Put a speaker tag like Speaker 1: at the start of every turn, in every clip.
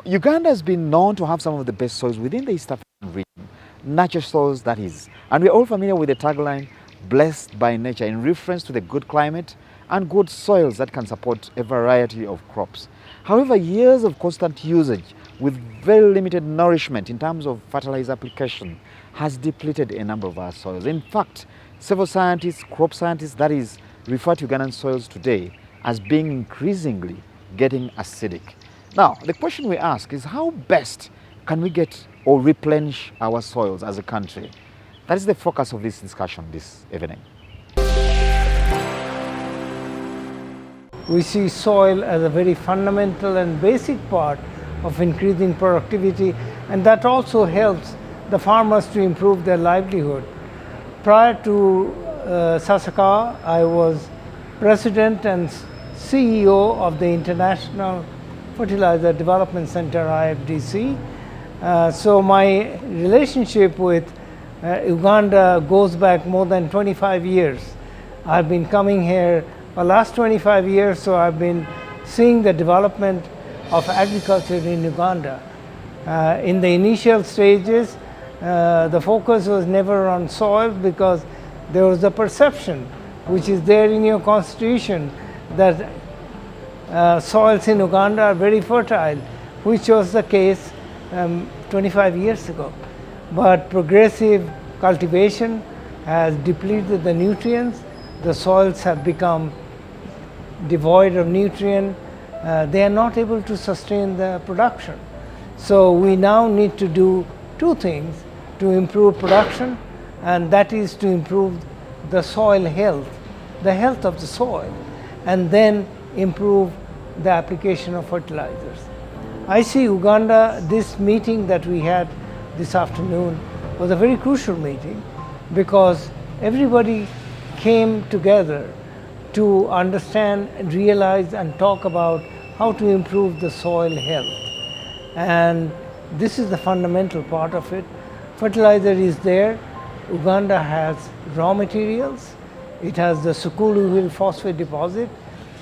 Speaker 1: Uganda has been known to have some of the best soils within the East African region, natural soils that is. And we're all familiar with the tagline, blessed by nature, in reference to the good climate and good soils that can support a variety of crops. However, years of constant usage with very limited nourishment in terms of fertilizer application has depleted a number of our soils. In fact, several scientists, crop scientists, that is, refer to Ugandan soils today as being increasingly getting acidic. Now, the question we ask is how best can we get or replenish our soils as a country? That is the focus of this discussion this evening.
Speaker 2: We see soil as a very fundamental and basic part of increasing productivity, and that also helps the farmers to improve their livelihood. Prior to Sasakawa, I was president and CEO of the International Fertilizer Development Center, IFDC. So my relationship with Uganda goes back more than 25 years. I've been coming here for the last 25 years, so I've been seeing the development of agriculture in Uganda. In the initial stages, the focus was never on soil because there was a perception, which is there in your constitution, that soils in Uganda are very fertile, which was the case 25 years ago. But progressive cultivation has depleted the nutrients. The soils have become devoid of nutrient. They are not able to sustain the production. So we now need to do two things to improve production, and that is to improve the soil health, the health of the soil, and then improve the application of fertilizers. I see Uganda, this meeting that we had this afternoon was a very crucial meeting because everybody came together to understand, realize and talk about how to improve the soil health. And this is the fundamental part of it. Fertilizer is there. Uganda has raw materials. It has the Sukulu Hill phosphate deposit,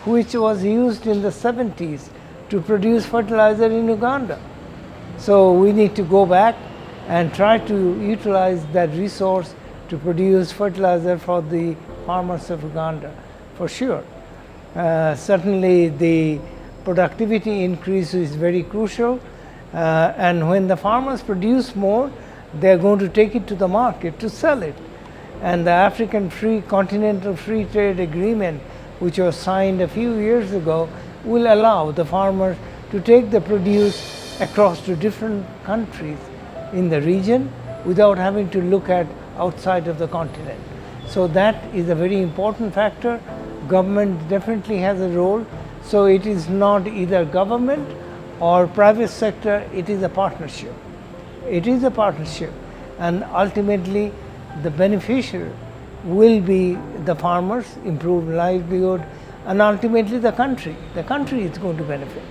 Speaker 2: which was used in the 70s to produce fertilizer in Uganda. So we need to go back and try to utilize that resource to produce fertilizer for the farmers of Uganda, for sure. Certainly the productivity increase is very crucial, and when the farmers produce more, they're going to take it to the market to sell it. And the African Continental Free Trade Agreement, which was signed a few years ago, will allow the farmers to take the produce across to different countries in the region without having to look at outside of the continent. So that is a very important factor. Government definitely has a role. So it is not either government or private sector, it is a partnership. It is a partnership, and ultimately the beneficiary will be the farmers, improved livelihood, and ultimately the country. The country is going to benefit.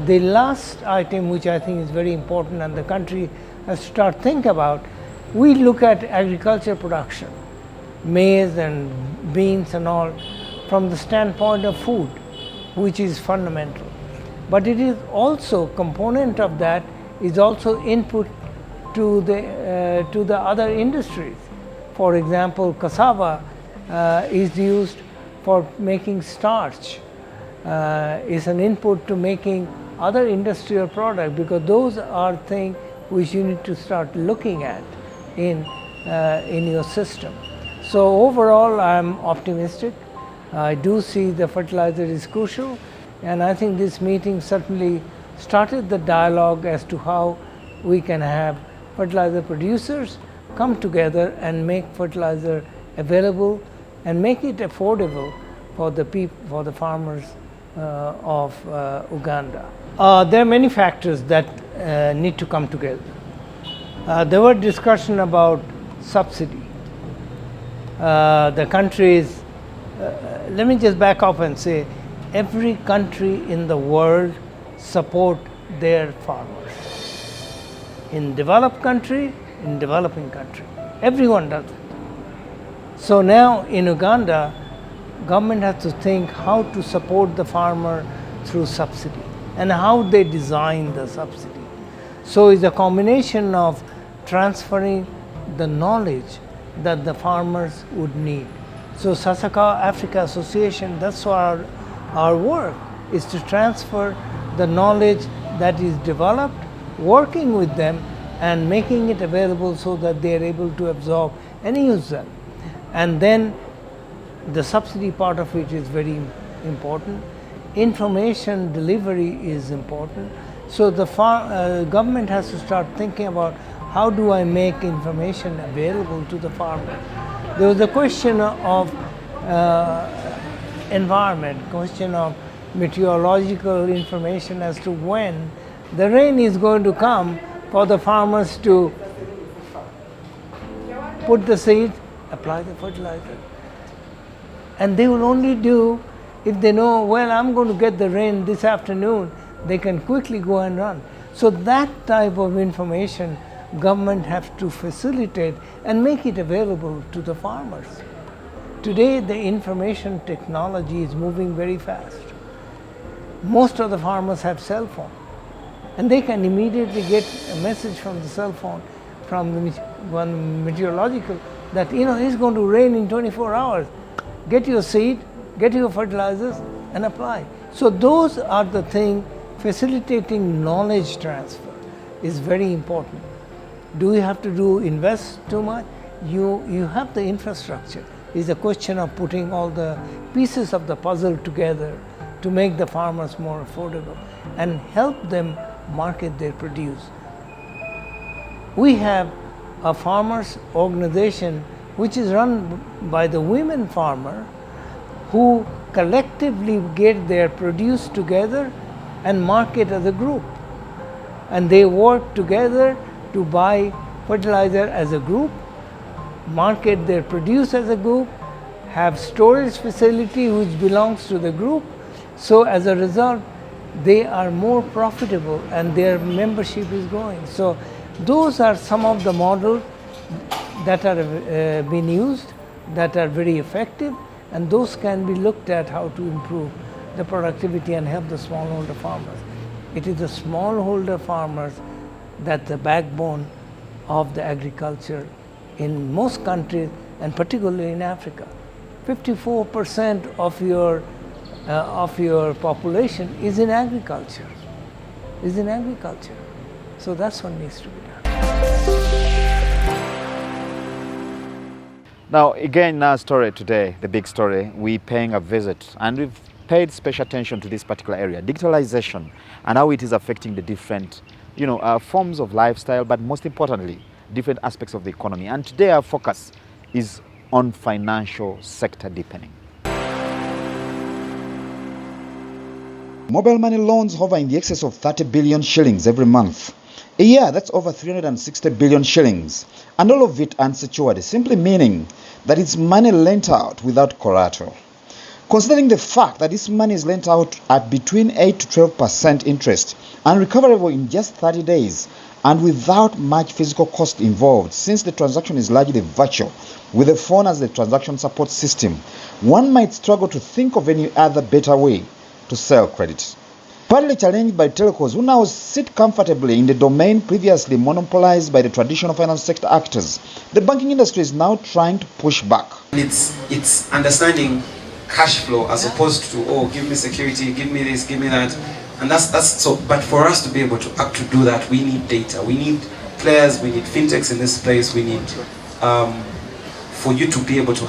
Speaker 2: The last item, which I think is very important and the country has to start think about, we look at agriculture production, maize and beans and all, from the standpoint of food, which is fundamental. But it is also, component of that is also input to the other industries. For example, cassava is used for making starch, is an input to making other industrial products, because those are things which you need to start looking at in your system. So overall, I'm optimistic. I do see the fertilizer is crucial, and I think this meeting certainly started the dialogue as to how we can have fertilizer producers come together and make fertilizer available and make it affordable for the farmers of Uganda. There are many factors that need to come together. There were discussion about subsidy. The countries, let me just back up and say, every country in the world support their farmers. In developed country, in developing country, everyone does it. So now in Uganda, government has to think how to support the farmer through subsidy. and how they design the subsidy. So it's a combination of transferring the knowledge that the farmers would need. So Sasaka Africa Association, that's our work, is to transfer the knowledge that is developed, working with them and making it available so that they are able to absorb and use them. And then the subsidy part of it is very important. Information delivery is important. So the government has to start thinking about how do I make information available to the farmer. There was a question of environment, question of meteorological information as to when the rain is going to come for the farmers to put the seed, apply the fertilizer. And they will only do if they know, well, I'm going to get the rain this afternoon, they can quickly go and run. So that type of information government has to facilitate and make it available to the farmers. Today the information technology is moving very fast. Most of the farmers have cell phone and they can immediately get a message from the cell phone from the meteorological that it's going to rain in 24 hours. Get your seed, get your fertilizers and apply. So those are the things. Facilitating knowledge transfer is very important. Do you have to invest too much? You have the infrastructure. It's a question of putting all the pieces of the puzzle together to make the farmers more affordable and help them market their produce. We have a farmers organization which is run by the women farmer who collectively get their produce together and market as a group. And they work together to buy fertilizer as a group, market their produce as a group, have storage facility which belongs to the group. So as a result, they are more profitable and their membership is growing. So those are some of the models that are being used, that are very effective, and those can be looked at how to improve the productivity and help the smallholder farmers. It is the smallholder farmers that the backbone of the agriculture in most countries and particularly in Africa. 54% of your population is in agriculture. So that's what needs to be done.
Speaker 1: Now again, in our story today, the big story, we're paying a visit and we've paid special attention to this particular area, digitalization, and how it is affecting the different forms of lifestyle, but most importantly, different aspects of the economy. And today our focus is on financial sector deepening.
Speaker 3: Mobile money loans hover in the excess of 30 billion shillings every month. A year, that's over 360 billion shillings. And all of it unsecured, simply meaning that it's money lent out without collateral. Considering the fact that this money is lent out at between 8 to 12% interest and recoverable in just 30 days and without much physical cost involved, since the transaction is largely virtual with the phone as the transaction support system, one might struggle to think of any other better way to sell credit. Partly challenged by telcos who now sit comfortably in the domain previously monopolized by the traditional finance sector actors, the banking industry is now trying to push back.
Speaker 4: It's understanding cash flow as opposed to, give me security, give me this, give me that. And that's so, but for us to be able to do that, we need data. We need players, we need fintechs in this place, we need for you to be able to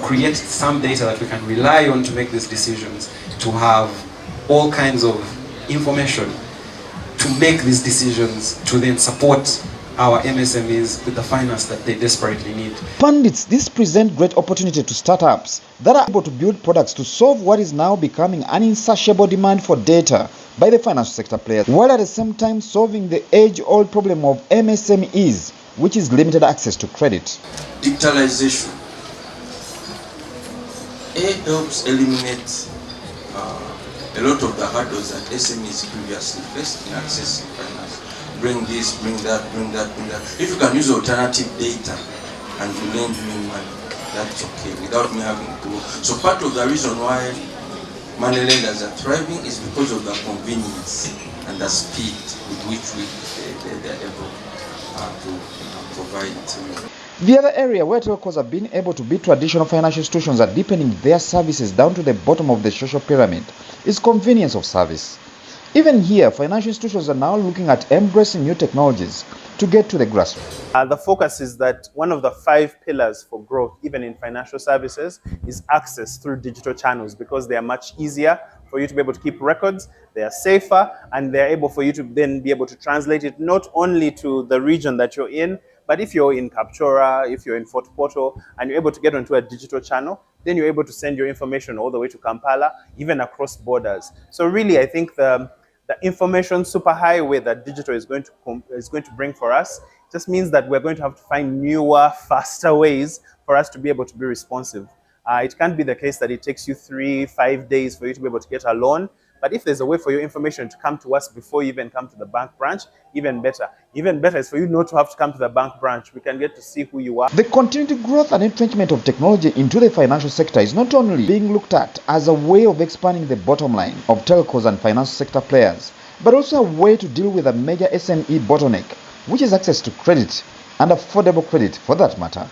Speaker 4: create some data that we can rely on to make these decisions, to have all kinds of information to make these decisions, to then support our MSMEs with the finance that they desperately need.
Speaker 3: Pundits, this presents great opportunity to startups that are able to build products to solve what is now becoming an insatiable demand for data by the financial sector players, while at the same time solving the age-old problem of MSMEs, which is limited access to credit.
Speaker 5: Digitalization helps eliminate a lot of the hurdles that SMEs previously faced in accessing finance. Bring this, bring that, bring that, bring that. If you can use alternative data and you lend me money, that's okay, without me having to. So part of the reason why money lenders are thriving is because of the convenience and the speed with which they're able to provide to.
Speaker 3: The other area where telcos have been able to beat traditional financial institutions at deepening their services down to the bottom of the social pyramid is convenience of service. Even here, financial institutions are now looking at embracing new technologies to get to the grassroots.
Speaker 6: The focus is that one of the 5 pillars for growth, even in financial services, is access through digital channels, because they are much easier for you to be able to keep records, they are safer, and they're able for you to then be able to translate it not only to the region that you're in, but if you're in Kapchora, if you're in Fort Portal, and you're able to get onto a digital channel, then you're able to send your information all the way to Kampala, even across borders. So really, I think the information superhighway that digital is going to bring for us just means that we're going to have to find newer, faster ways for us to be able to be responsive. It can't be the case that it takes you 3-5 days for you to be able to get a loan. But if there's a way for your information to come to us before you even come to the bank branch, even better. Even better is for you not to have to come to the bank branch. We can get to see who you are.
Speaker 3: The continued growth and entrenchment of technology into the financial sector is not only being looked at as a way of expanding the bottom line of telcos and financial sector players, but also a way to deal with a major SME bottleneck, which is access to credit, and affordable credit for that matter.